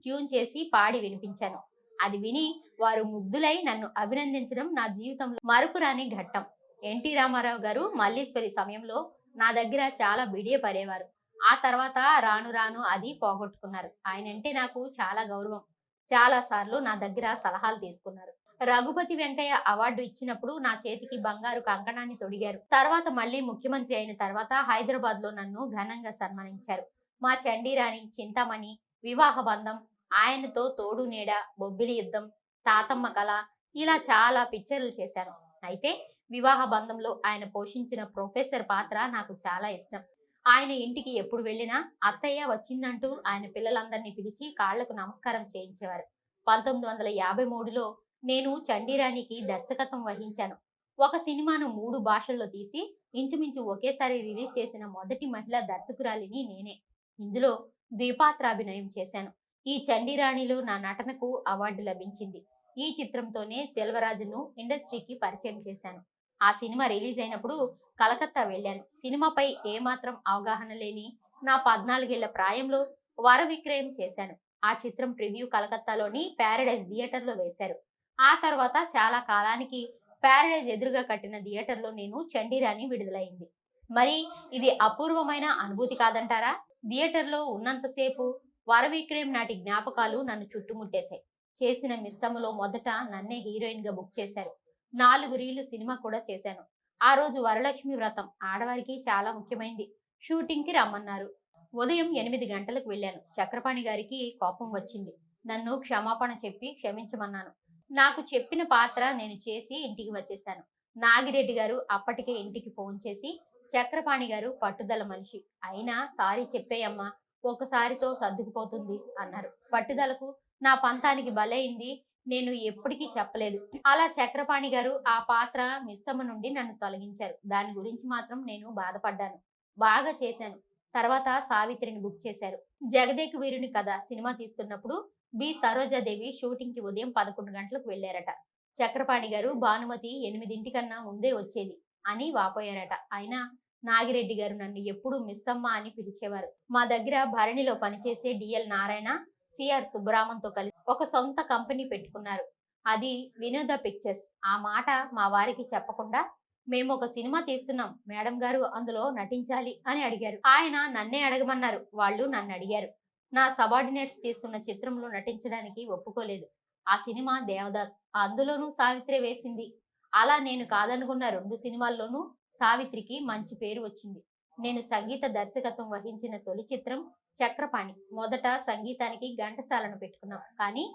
ట్యూన్ చేసి పాడి వినిపించాను. అది విని వారు ముగ్ధులై నన్ను అభినందించడం నా జీవితంలో మరుపురాని ఘట్టం. ఎన్టీ రామారావు గారు మల్లీశ్వరి సమయంలో నా దగ్గర చాలా బిడియపడేవారు. ఆ తర్వాత రాను రాను అది పోగొట్టుకున్నారు. ఆయనంటే నాకు చాలా గౌరవం. చాలా సార్లు నా దగ్గర సలహాలు తీసుకున్నారు. రఘుపతి వెంకయ్య అవార్డు ఇచ్చినప్పుడు నా చేతికి బంగారు కంకణాన్ని తొడిగారు. తర్వాత మళ్ళీ ముఖ్యమంత్రి అయిన తర్వాత హైదరాబాద్ లో నన్ను ఘనంగా సన్మానించారు. మా చండీరాణి, చింతామణి, వివాహ బంధం, ఆయనతో తోడు నీడ, బొబ్బిలి యుద్ధం, తాతమ్మ కళ ఇలా చాలా పిక్చర్లు చేశాను. అయితే వివాహ బంధంలో ఆయన పోషించిన ప్రొఫెసర్ పాత్ర నాకు చాలా ఇష్టం. ఆయన ఇంటికి ఎప్పుడు వెళ్ళినా అత్తయ్య వచ్చిందంటూ ఆయన పిల్లలందరినీ పిలిచి కాళ్లకు నమస్కారం చేయించేవారు. 1953లో నేను చండీరాణికి దర్శకత్వం వహించాను. ఒక సినిమాను 3 భాషల్లో తీసి ఇంచుమించు ఒకేసారి రిలీజ్ చేసిన మొదటి మహిళా దర్శకురాలిని నేనే. ఇందులో ద్విపాత్రాభినయం చేశాను. ఈ చండీరాణిలో నా నటనకు అవార్డు లభించింది. ఈ చిత్రంతోనే సెల్వరాజును ఇండస్ట్రీకి పరిచయం చేశాను. ఆ సినిమా రిలీజ్ అయినప్పుడు కలకత్తా వెళ్ళాను. సినిమాపై ఏమాత్రం అవగాహన లేని నా 14 ఏళ్ల ప్రాయంలో వర విక్రయం చేశాను. ఆ చిత్రం ప్రివ్యూ కలకత్తాలోని ప్యారడైజ్ థియేటర్లో వేశారు. ఆ తర్వాత చాలా కాలానికి ప్యారడైజ్ ఎదురుగా కట్టిన థియేటర్లో నేను చండీరాణి విడుదలైంది. మరి ఇది అపూర్వమైన అనుభూతి కాదంటారా? థియేటర్లో ఉన్నంతసేపు వర విక్రయం నాటి జ్ఞాపకాలు నన్ను చుట్టుముట్టేశాయి. చేసిన మిస్సమ్మలో మొదట నన్నే హీరోయిన్ గా బుక్ చేశారు. 4 రీళ్లు సినిమా కూడా చేశాను. ఆ రోజు వరలక్ష్మి వ్రతం ఆడవారికి చాలా ముఖ్యమైంది. షూటింగ్ కి రమ్మన్నారు. ఉదయం 8 గంటలకు వెళ్ళాను. చక్రపాణి గారికి కోపం వచ్చింది. నన్ను క్షమాపణ చెప్పి క్షమించమన్నాను. నాకు చెప్పిన పాత్ర నేను చేసి ఇంటికి వచ్చేశాను. నాగిరెడ్డి గారు అప్పటికే ఇంటికి ఫోన్ చేసి చక్రపాణి గారు పట్టుదల మనిషి, అయినా సారీ చెప్పేయమ్మా, ఒకసారితో సర్దుకుపోతుంది అన్నారు. పట్టుదలకు నా పంతానికి బలైంది. నేను ఎప్పటికీ చెప్పలేదు. అలా చక్రపాణి గారు ఆ పాత్ర మిస్సమ్మ నుండి నన్ను తొలగించారు. దాని గురించి మాత్రం నేను బాధపడ్డాను. బాగా చేశాను. తర్వాత సావిత్రిని బుక్ చేశారు. జగదేక వీరుని కథ సినిమా తీస్తున్నప్పుడు బి సరోజాదేవి షూటింగ్ కి ఉదయం 11 గంటలకు వెళ్లారట. చక్రపాణి గారు భానుమతి 8 కన్నా ముందే వచ్చేది అని వాపోయారట. అయినా నాగిరెడ్డి గారు నన్ను ఎప్పుడూ మిస్సమ్మ అని పిలిచేవారు. మా దగ్గర భరణిలో పనిచేసే డిఎల్ నారాయణ, సిఆర్ సుబ్బరామన్తో కలిసి ఒక సొంత కంపెనీ పెట్టుకున్నారు. అది వినోద పిక్చర్స్. ఆ మాట మా వారికి చెప్పకుండా మేము ఒక సినిమా తీస్తున్నాం మేడం గారు, అందులో నటించాలి అని అడిగారు. ఆయన నన్నే అడగమన్నారు. వాళ్ళు నన్ను అడిగారు. నా సబార్డినేట్స్ తీస్తున్న చిత్రంలో నటించడానికి ఒప్పుకోలేదు. ఆ సినిమా దేవదాస్. అందులోనూ సావిత్రి వేసింది. అలా నేను కాదనుకున్న 2 సినిమాల్లోనూ సావిత్రికి మంచి పేరు వచ్చింది. నేను సంగీత దర్శకత్వం వహించిన తొలి చిత్రం చక్రపాణి. మొదట సంగీతానికి ఘంటసాలను పెట్టుకున్నాం. కానీ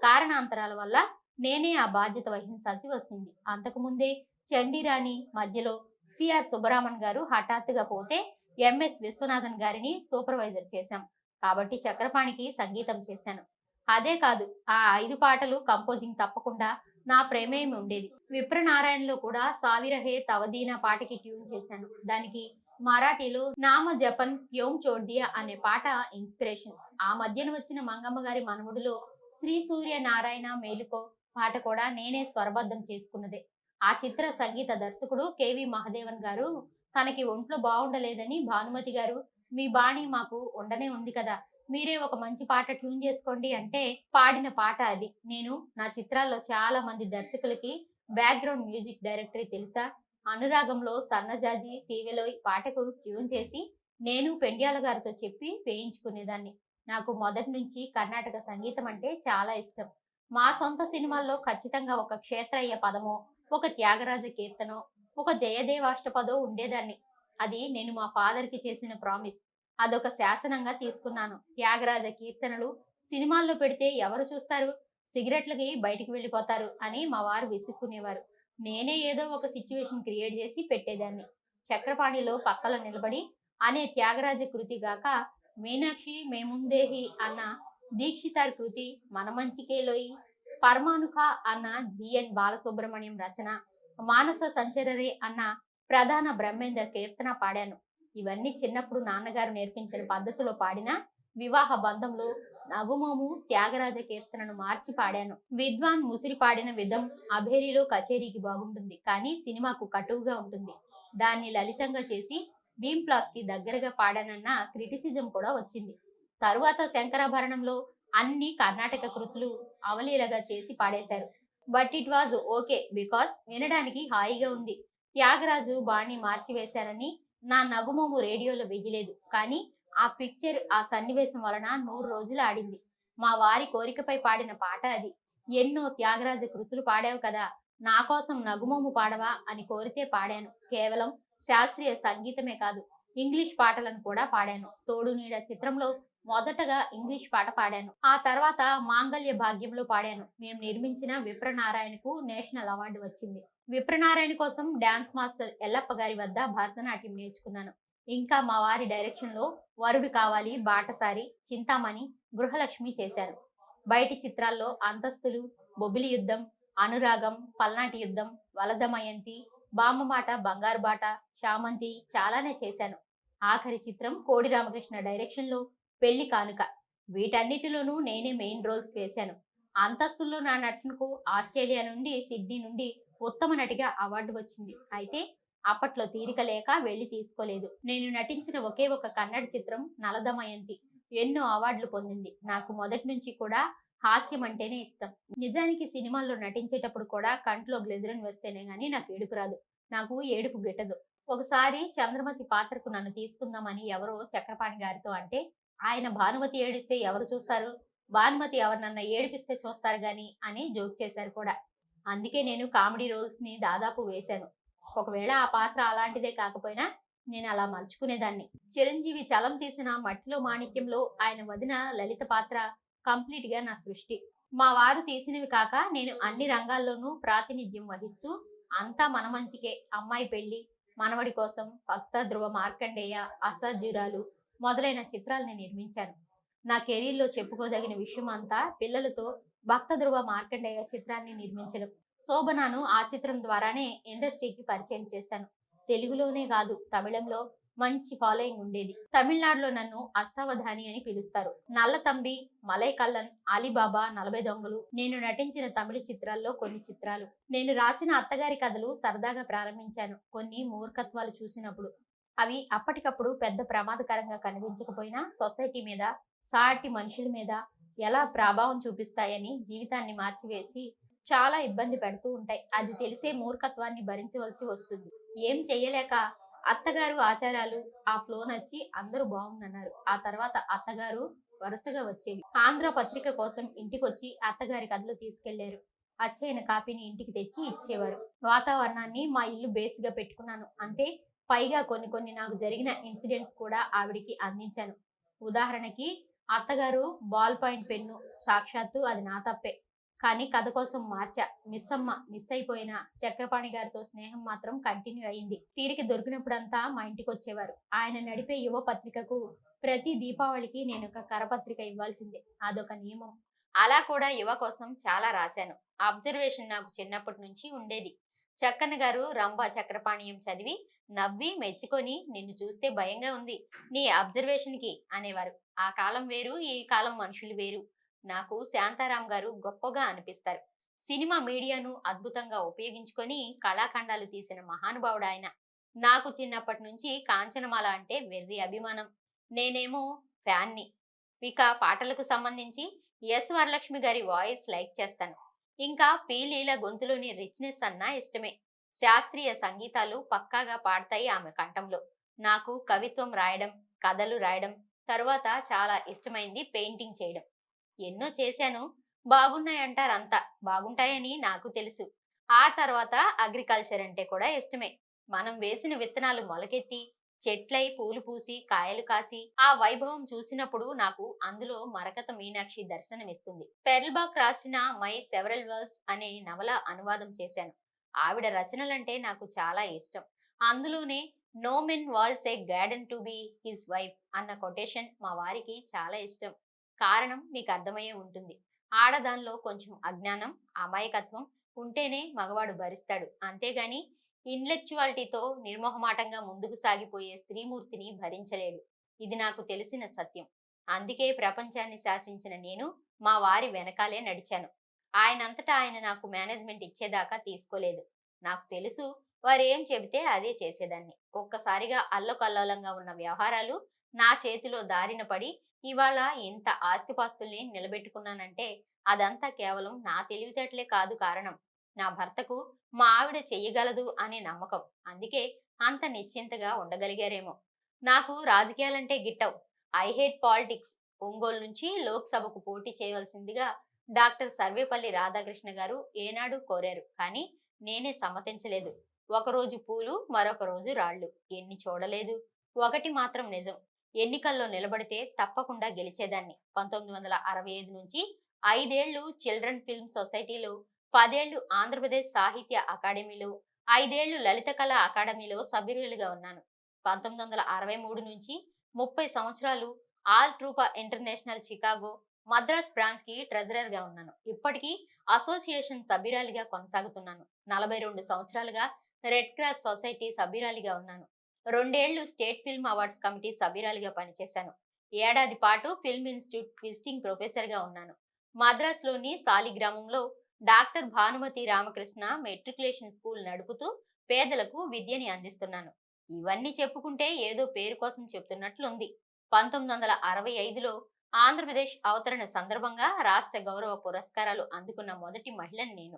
కారణాంతరాల వల్ల నేనే ఆ బాధ్యత వహించాల్సి వచ్చింది. అంతకుముందే చండీరాణి, మధ్యలో సిఆర్ సుబ్బరామన్ గారు హఠాత్తుగా పోతే ఎంఎస్ విశ్వనాథన్ గారిని సూపర్వైజర్ చేశాం. కాబట్టి చక్రపాణికి సంగీతం చేశాను. అదే కాదు, ఆ 5 పాటలు కంపోజింగ్ తప్పకుండా నా ప్రమేయం ఉండేది. విప్రనారాయణలో కూడా సావిరహే తవదీనా పాటకి ట్యూన్ చేశాను. దానికి మరాఠీలో నామ జపన్ క్యోం చోడ్దియా అనే పాట ఇన్స్పిరేషన్. ఆ మధ్యన వచ్చిన మంగమ్మ గారి మనముడిలో శ్రీ సూర్య నారాయణ మేలుకో పాట కూడా నేనే స్వరబద్ధం చేసుకున్నదే. ఆ చిత్ర సంగీత దర్శకుడు కెవి మహదేవన్ గారు తనకి ఒంట్లో బాగుండలేదని భానుమతి గారు, మీ బాణి మాకు ఉండనే ఉంది కదా, మీరే ఒక మంచి పాట ట్యూన్ చేసుకోండి అంటే పాడిన పాట అది. నేను నా చిత్రాల్లో చాలా మంది దర్శకులకి బ్యాక్గ్రౌండ్ మ్యూజిక్ డైరెక్టరీ తెలుసా. అనురాగంలో సన్నజాజి తీవెలోయ్ పాటకు ట్యూన్ చేసి నేను పెండ్యాల గారితో చెప్పి వేయించుకునేదాన్ని. నాకు మొదటి నుంచి కర్ణాటక సంగీతం అంటే చాలా ఇష్టం. మా సొంత సినిమాల్లో ఖచ్చితంగా ఒక క్షేత్రయ్య పదమో, ఒక త్యాగరాజ కీర్తనో, ఒక జయదేవాష్టపదో ఉండేదాన్ని. అది నేను మా ఫాదర్‌కి చేసిన ప్రామిస్. అదొక శాసనంగా తీసుకున్నాను. త్యాగరాజ కీర్తనలు సినిమాల్లో పెడితే ఎవరు చూస్తారు? సిగరెట్లకి బయటికి వెళ్ళిపోతారు అని మా వారు విసుక్కునేవారు. నేనే ఏదో ఒక సిట్యుయేషన్ క్రియేట్ చేసి పెట్టేదాన్ని. చక్రపాణిలో పక్కల నిలబడి అనే త్యాగరాజ కృతి గాక, మీనాక్షి మేముందేహి అన్న దీక్షితార్ కృతి, మన మంచికేలోయి, పరమానుక అన్న జిఎన్ బాలసుబ్రహ్మణ్యం రచన, మానస సంచరరే అన్న ప్రధాన బ్రహ్మేంద్ర కీర్తన పాడాను. ఇవన్నీ చిన్నప్పుడు నాన్నగారు నేర్పించిన పద్ధతిలో పాడినా, వివాహ బంధంలో నగుమోము త్యాగరాజ కీర్తనను మార్చి పాడాను. విద్వాన్ ముసిరి పాడిన విధం అభేరిలో కచేరీకి బాగుంటుంది, కానీ సినిమాకు కటువుగా ఉంటుంది. దాన్ని లలితంగా చేసి బీమ్ ప్లాస్ కి దగ్గరగా పాడానన్న క్రిటిసిజం కూడా వచ్చింది. తరువాత శంకరాభరణంలో అన్ని కర్ణాటక కృతులు అవలీలగా చేసి పాడేశారు. But it was okay because వినడానికి హాయిగా ఉంది. త్యాగరాజు బాణి మార్చివేశానని నా నగుమోము రేడియోలో వెయ్యలేదు. కానీ ఆ పిక్చర్, ఆ సన్నివేశం వలన 100 రోజులు ఆడింది. మా వారి కోరికపై పాడిన పాట అది. ఎన్నో త్యాగరాజ కృతులు పాడావు కదా, నా కోసం నగుమోము పాడవా అని కోరితే పాడాను. కేవలం శాస్త్రీయ సంగీతమే కాదు, ఇంగ్లీష్ పాటలను కూడా పాడాను. తోడు నీడ చిత్రంలో మొదటగా ఇంగ్లీష్ పాట పాడాను. ఆ తర్వాత మాంగళ్య భాగ్యంలో పాడాను. మేము నిర్మించిన విప్రనారాయణకు నేషనల్ అవార్డు వచ్చింది. విప్రనారాయణ కోసం డాన్స్ మాస్టర్ ఎల్లప్ప గారి వద్ద భరతనాట్యం నేర్చుకున్నాను. ఇంకా మా వారి డైరెక్షన్ లో వరుడు కావాలి, బాటసారి, చింతామణి, గృహలక్ష్మి చేశాను. బయటి చిత్రాల్లో అంతస్తులు, బొబిలి యుద్ధం, అనురాగం, పల్నాటి యుద్ధం, వలదమయంతి, బామ్మమాట, బంగారు బాట, చామంతి చాలానే చేశాను. ఆఖరి చిత్రం కోడి రామకృష్ణ డైరెక్షన్ లో పెళ్లి కానుక. వీటన్నిటిలోనూ నేనే మెయిన్ రోల్స్ వేశాను. అంతస్తుల్లో నా నటనకు ఆస్ట్రేలియా నుండి, సిడ్నీ నుండి ఉత్తమ నటిగా అవార్డు వచ్చింది. అయితే అప్పట్లో తీరిక లేక వెళ్లి తీసుకోలేదు. నేను నటించిన ఒకే ఒక కన్నడ చిత్రం నలదమయంతి ఎన్నో అవార్డులు పొందింది. నాకు మొదటి నుంచి కూడా హాస్యం అంటేనే ఇష్టం. నిజానికి సినిమాల్లో నటించేటప్పుడు కూడా కంట్లో గ్లిజరిన్ వస్తేనే గానీ నాకు ఏడుపు రాదు. నాకు ఏడుపు గిట్టదు. ఒకసారి చంద్రమతి పాత్రకు నన్ను తీసుకుందామని ఎవరో చక్రపాణి గారితో అంటే, ఆయన భానుమతి ఏడిస్తే ఎవరు చూస్తారు, భానుమతి ఎవరినన్నా ఏడిపిస్తే చూస్తారు గాని అని జోక్ చేశారు కూడా. అందుకే నేను కామెడీ రోల్స్ ని దాదాపు వేశాను. ఒకవేళ ఆ పాత్ర అలాంటిదే కాకపోయినా నేను అలా మలుచుకునేదాన్ని. చిరంజీవి చలం తీసిన మట్టిలో మాణిక్యంలో ఆయన వదిన లలిత పాత్ర కంప్లీట్ గా నా సృష్టి. మా వారు తీసినవి కాక నేను అన్ని రంగాల్లోనూ ప్రాతినిధ్యం వహిస్తూ అంతా మన మంచికే, అమ్మాయి పెళ్లి, మనవడి కోసం, భక్త ధ్రువ మార్కండేయ, అసాధ్యురాలు మొదలైన చిత్రాలను నిర్మించాను. నా కెరీర్లో చెప్పుకోదగిన విషయం అంతా పిల్లలతో భక్త ధ్రువ మార్కండేయ చిత్రాన్ని నిర్మించడం. శోభనాను ఆ చిత్రం ద్వారానే ఇండస్ట్రీకి పరిచయం చేశాను. తెలుగులోనే కాదు, తమిళంలో మంచి ఫాలోయింగ్ ఉండేది. తమిళనాడులో నన్ను అష్టావధాని అని పిలుస్తారు. నల్ల తంబి, మలై కల్లన్, అలీబాబా, 40 దొంగలు నేను నటించిన తమిళ చిత్రాల్లో కొన్ని చిత్రాలు. నేను రాసిన అత్తగారి కథలు సరదాగా ప్రారంభించాను. కొన్ని మూర్ఖత్వాలు చూసినప్పుడు అవి అప్పటికప్పుడు పెద్ద ప్రమాదకరంగా కనిపించకపోయినా సొసైటీ మీద, సాటి మనుషుల మీద ఎలా ప్రభావం చూపిస్తాయని జీవితాన్ని మార్చివేసి చాలా ఇబ్బంది పెడుతూ ఉంటాయి. అది తెలిసే మూర్ఖత్వాన్ని భరించవలసి వస్తుంది. ఏం చెయ్యలేక అత్తగారు ఆచారాలు ఆ ఫ్లో నచ్చి అందరూ బావుందన్నారు. ఆ తర్వాత అత్తగారు వరుసగా వచ్చేవి. ఆంధ్ర పత్రిక కోసం ఇంటికొచ్చి అత్తగారి కథలు తీసుకెళ్లారు. అచ్చయిన కాపీని ఇంటికి తెచ్చి ఇచ్చేవారు. వాతావరణాన్ని మా ఇల్లు బేస్‌గా పెట్టుకున్నాను. అంతే. పైగా కొన్ని కొన్ని నాకు జరిగిన ఇన్సిడెంట్స్ కూడా ఆవిడకి అందించాను. ఉదాహరణకి అత్తగారు బాల్ పాయింట్ పెన్ను సాక్షాత్తు అది నా తప్పే. కానీ కథ కోసం మార్చా. మిస్ అయిపోయిన చక్రపాణి గారితో స్నేహం మాత్రం కంటిన్యూ అయింది. తీరిక దొరికినప్పుడంతా మా ఇంటికొచ్చేవారు. ఆయన నడిపే యువ పత్రికకు ప్రతి దీపావళికి నేనొక కరపత్రిక ఇవ్వాల్సిందే. అదొక నియమం. అలా కూడా యువ కోసం చాలా రాశాను. అబ్జర్వేషన్ నాకు చిన్నప్పటి నుంచి ఉండేది. చక్కన్న గారు రంభా చక్రపాణియం చదివి నవ్వి మెచ్చుకొని నిన్ను చూస్తే భయంగా ఉంది నీ అబ్జర్వేషన్‌కి అనేవారు. ఆ కాలం వేరు, ఈ కాలం మనుషులు వేరు. నాకు శాంతారాం గారు గొప్పగా అనిపిస్తారు. సినిమా మీడియాను అద్భుతంగా ఉపయోగించుకొని కళాఖండాలు తీసిన మహానుభావుడాయన. నాకు చిన్నప్పటి నుంచి కాంచనమాల అంటే వెర్రి అభిమానం. నేనేమో ఫ్యాన్‌ని. ఇక పాటలకు సంబంధించి ఎస్. వరలక్ష్మి గారి వాయిస్ లైక్ చేస్తాను. ఇంకా పి. లీల గొంతులోని రిచ్‌నెస్ అన్నా ఇష్టమే. శాస్త్రీయ సంగీతాలు పక్కాగా పాడతాయి ఆమె కంఠంలో. నాకు కవిత్వం రాయడం, కథలు రాయడం, తరువాత చాలా ఇష్టమైంది పెయింటింగ్ చేయడం. ఎన్నో చేశాను. బాగున్నాయంటారంతా. బాగుంటాయని నాకు తెలుసు. ఆ తర్వాత అగ్రికల్చర్ అంటే కూడా ఇష్టమే. మనం వేసిన విత్తనాలు మొలకెత్తి, చెట్లై పూలు పూసి, కాయలు కాసి, ఆ వైభవం చూసినప్పుడు నాకు అందులో మరకత మీనాక్షి దర్శనమిస్తుంది. పెర్ల్బాక్ రాసిన మై సెవరల్ వరల్డ్స్ అనే నవల అనువాదం చేశాను. ఆవిడ రచనలంటే నాకు చాలా ఇష్టం. అందులోనే no men walls a garden to be his wife అన్న కొటేషన్ మా వారికి చాలా ఇష్టం. కారణం మీకు అర్థమయ్యే ఉంటుంది. ఆడదానిలో కొంచెం అజ్ఞానం, అమాయకత్వం ఉంటేనే మగవాడు భరిస్తాడు. అంతేగాని ఇంటలెక్చువాలిటీతో నిర్మొహమాటంగా ముందుకు సాగిపోయే స్త్రీమూర్తిని భరించలేడు. ఇది నాకు తెలిసిన సత్యం. అందుకే ప్రపంచాన్ని శాసించిన నేను మా వారి వెనకాలే నడిచాను. ఆయనంతటా ఆయన నాకు మేనేజ్మెంట్ ఇచ్చేదాకా తీసుకోలేదు. నాకు తెలుసు వారేం చెబితే అదే చేసేదాన్ని. ఒక్కసారిగా అల్లకల్లోలంగా ఉన్న వ్యవహారాలు నా చేతిలో దారిన పడి ఇవాళ ఇంత ఆస్తిపాస్తుల్ని నిలబెట్టుకున్నానంటే అదంతా కేవలం నా తెలివితేటలే కాదు కారణం. నా భర్తకు మా ఆవిడ చెయ్యగలదు అనే నమ్మకం. అందుకే అంత నిశ్చింతగా ఉండగలిగారేమో. నాకు రాజకీయాలంటే గిట్టవు. I hate politics. ఒంగోలు నుంచి లోక్సభకు పోటీ చేయవలసిందిగా డాక్టర్ సర్వేపల్లి రాధాకృష్ణ గారు ఏనాడు కోరారు. కానీ నేనే సమ్మతించలేదు. ఒకరోజు పూలు, మరొక రోజు రాళ్ళు. ఎన్ని చూడలేదు. ఒకటి మాత్రం నిజం. ఎన్నికల్లో నిలబడితే తప్పకుండా గెలిచేదాన్ని. 1965 నుంచి 5 ఏళ్లు చిల్డ్రన్ ఫిల్మ్ సొసైటీలో, 10 ఏళ్లు ఆంధ్రప్రదేశ్ సాహిత్య అకాడమీలో, 5 ఏళ్లు లలిత కళా అకాడమీలో సభ్యురాలిగా ఉన్నాను. 1963 నుంచి 30 సంవత్సరాలు Altrusa International Chicago, Madras branch కి ట్రెజరర్ గా ఉన్నాను. ఇప్పటికీ అసోసియేషన్ సభ్యురాలిగా కొనసాగుతున్నాను. 42 సంవత్సరాలుగా రెడ్ క్రాస్ సొసైటీ సభ్యురాలిగా ఉన్నాను. 2 ఏళ్లు స్టేట్ ఫిల్మ్ అవార్డ్స్ కమిటీ సభ్యురాలిగా పనిచేశాను. ఏడాది పాటు ఫిల్మ్ ఇన్స్టిట్యూట్ విజిటింగ్ ప్రొఫెసర్ గా ఉన్నాను. మద్రాసులోని సాలిగ్రామంలో doctor Bhanumathi Ramakrishna matriculation school నడుపుతూ పేదలకు విద్యని అందిస్తున్నాను. ఇవన్నీ చెప్పుకుంటే ఏదో పేరు కోసం చెప్తున్నట్లుంది. 1965లో ఆంధ్రప్రదేశ్ అవతరణ సందర్భంగా రాష్ట్ర గౌరవ పురస్కారాలు అందుకున్న మొదటి మహిళని నేను.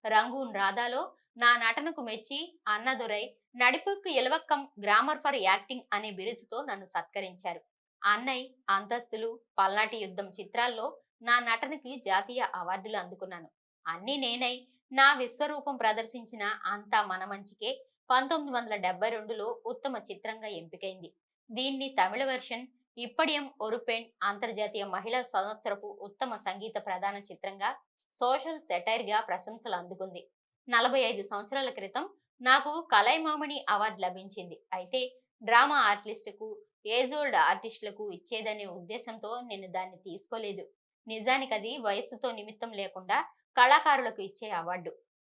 రంగూన్ రాధాలో నా నటనకు మెచ్చి అన్నదురై నడిపుక్కు ఇలవక్కం గ్రామర్ ఫర్ యాక్టింగ్ అనే బిరుదుతో నన్ను సత్కరించారు. అన్నయ్, అంతస్తులు, పల్నాటి యుద్ధం చిత్రాల్లో నా నటనకి జాతీయ అవార్డులు అందుకున్నాను. అన్నీ నేనై నా విశ్వరూపం ప్రదర్శించిన అంతా మన మంచికే 1972లో ఉత్తమ చిత్రంగా ఎంపికైంది. దీన్ని తమిళ వెర్షన్ ఇప్పడియం ఒరు పెన్ అంతర్జాతీయ మహిళా సంవత్సరపు ఉత్తమ సంగీత ప్రధాన చిత్రంగా సోషల్ సెటైర్ గా ప్రశంసలు అందుకుంది. 45 సంవత్సరాల క్రితం నాకు కలైమామణి అవార్డు లభించింది. అయితే డ్రామా ఆర్టిస్టుకు, ఏజోల్డ్ ఆర్టిస్టులకు ఇచ్చేదనే ఉద్దేశంతో నేను దాన్ని తీసుకోలేదు. నిజానికి అది వయస్సుతో నిమిత్తం లేకుండా కళాకారులకు ఇచ్చే అవార్డు.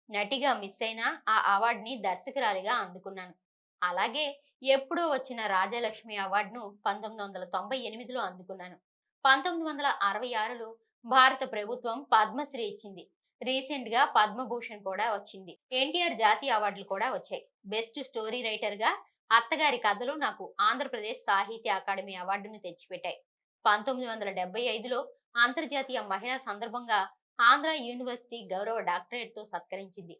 నటిగా మిస్ అయినా ఆ అవార్డుని దర్శకురాలిగా అందుకున్నాను. అలాగే ఎప్పుడో వచ్చిన రాజలక్ష్మి అవార్డును 1998లో అందుకున్నాను. 1966లో భారత ప్రభుత్వం పద్మశ్రీ ఇచ్చింది. రీసెంట్ గా పద్మభూషణ్ కూడా వచ్చింది. ఎన్టీఆర్ జాతీయ అవార్డులు కూడా వచ్చాయి. బెస్ట్ స్టోరీ రైటర్ గా అత్తగారి కథలు నాకు ఆంధ్రప్రదేశ్ సాహిత్య అకాడమీ అవార్డును తెచ్చిపెట్టాయి. 1975లో అంతర్జాతీయ మహిళా సందర్భంగా ఆంధ్ర యూనివర్సిటీ గౌరవ డాక్టరేట్తో సత్కరించింది.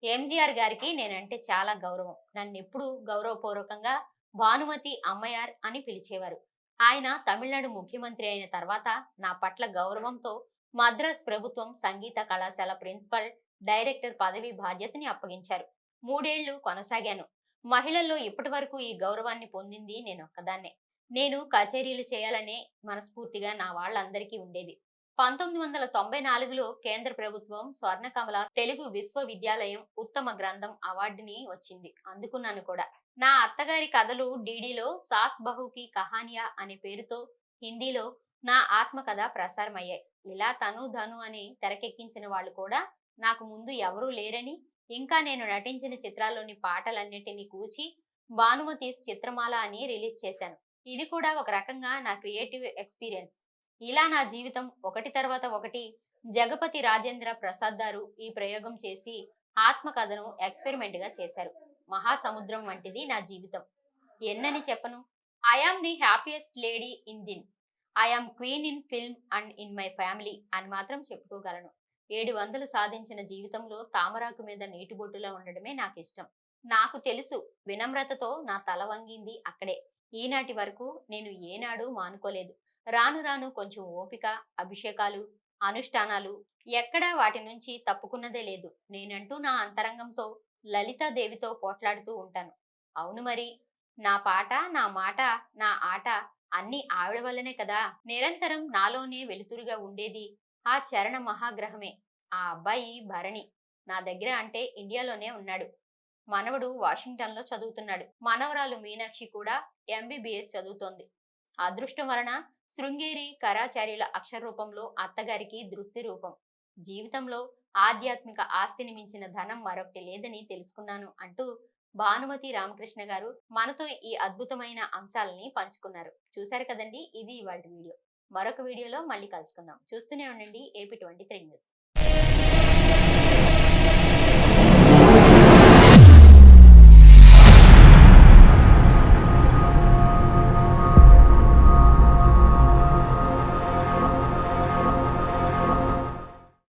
ఎంజీఆర్ గారికి నేనంటే చాలా గౌరవం. నన్నెప్పుడూ గౌరవపూర్వకంగా భానుమతి అమ్మయార్ అని పిలిచేవారు. ఆయన తమిళనాడు ముఖ్యమంత్రి అయిన తర్వాత నా పట్ల గౌరవంతో మద్రాస్ ప్రభుత్వం సంగీత కళాశాల ప్రిన్సిపల్ డైరెక్టర్ పదవి బాధ్యతని అప్పగించారు. 3 ఏళ్లు కొనసాగాను. మహిళల్లో ఇప్పటివరకు ఈ గౌరవాన్ని పొందింది నేనొక్కదాన్నే. నేను కచేరీలు చేయాలనే మనస్ఫూర్తిగా నా వాళ్ళందరికీ ఉండేది. 1994లో కేంద్ర ప్రభుత్వం స్వర్ణకమల తెలుగు విశ్వవిద్యాలయం ఉత్తమ గ్రంథం అవార్డుని వచ్చింది. అందుకున్నాను కూడా. నా అత్తగారి కథలు డీడీలో సాస్ బహు కి కహానియా అనే పేరుతో హిందీలో నా ఆత్మకథ ప్రసారమయ్యాయి. ఇలా తను ధను అని తెరకెక్కించిన వాళ్ళు కూడా నాకు ముందు ఎవరూ లేరని, ఇంకా నేను నటించిన చిత్రాల్లోని పాటలన్నిటినీ కూచి భానుమతీస్ చిత్రమాల అని రిలీజ్ చేశాను. ఇది కూడా ఒక రకంగా నా క్రియేటివ్ ఎక్స్పీరియన్స్. ఇలా నా జీవితం ఒకటి తర్వాత ఒకటి. జగపతి రాజేంద్ర ప్రసాద్ గారు ఈ ప్రయోగం చేసి ఆత్మకథను ఎక్స్పెరిమెంట్ గా చేశారు. మహాసముద్రం వంటిది నా జీవితం. ఎన్నని చెప్పను. I am the happiest lady in then. I am queen in film and in my family అని మాత్రం చెప్పుకోగలను. 700 సాధించిన జీవితంలో తామరాకు మీద నీటిబొట్టులా ఉండడమే నాకు ఇష్టం. నాకు తెలుసు, వినమ్రతతో నా తల వంగింది అక్కడే. ఈనాటి వరకు నేను ఏనాడు మానుకోలేదు. రాను రాను కొంచెం ఓపిక, అభిషేకాలు, అనుష్ఠానాలు, ఎక్కడా వాటి నుంచి తప్పుకున్నదే లేదు. నేనంటూ నా అంతరంగంతో లలితాదేవితో పోట్లాడుతూ ఉంటాను. అవును మరి, నా పాట, నా మాట, నా ఆట అన్నీ ఆవిడ వల్లనే కదా. నిరంతరం నాలోనే వెలుతురుగా ఉండేది ఆ చరణ మహాగ్రహమే. ఆ అబ్బాయి భరణి నా దగ్గర అంటే ఇండియాలోనే ఉన్నాడు. మనవడు వాషింగ్టన్ లో చదువుతున్నాడు. మనవరాలు మీనాక్షి కూడా ఎంబీబీఎస్ చదువుతోంది. అదృష్టం వలన శృంగేరి కరాచార్యుల అక్షర రూపంలో అత్తగారికి దృశ్య రూపం. జీవితంలో ఆధ్యాత్మిక ఆస్తిని మించిన ధనం మరొకటి లేదని తెలుసుకున్నాను అంటూ భానుమతి రామకృష్ణ గారు మనతో ఈ అద్భుతమైన అంశాలని పంచుకున్నారు. చూశారు కదండి, ఇది ఇవాళ వీడియో. మరొక వీడియోలో మళ్ళీ కలుసుకుందాం. చూస్తూనే ఉండండి AP23 న్యూస్.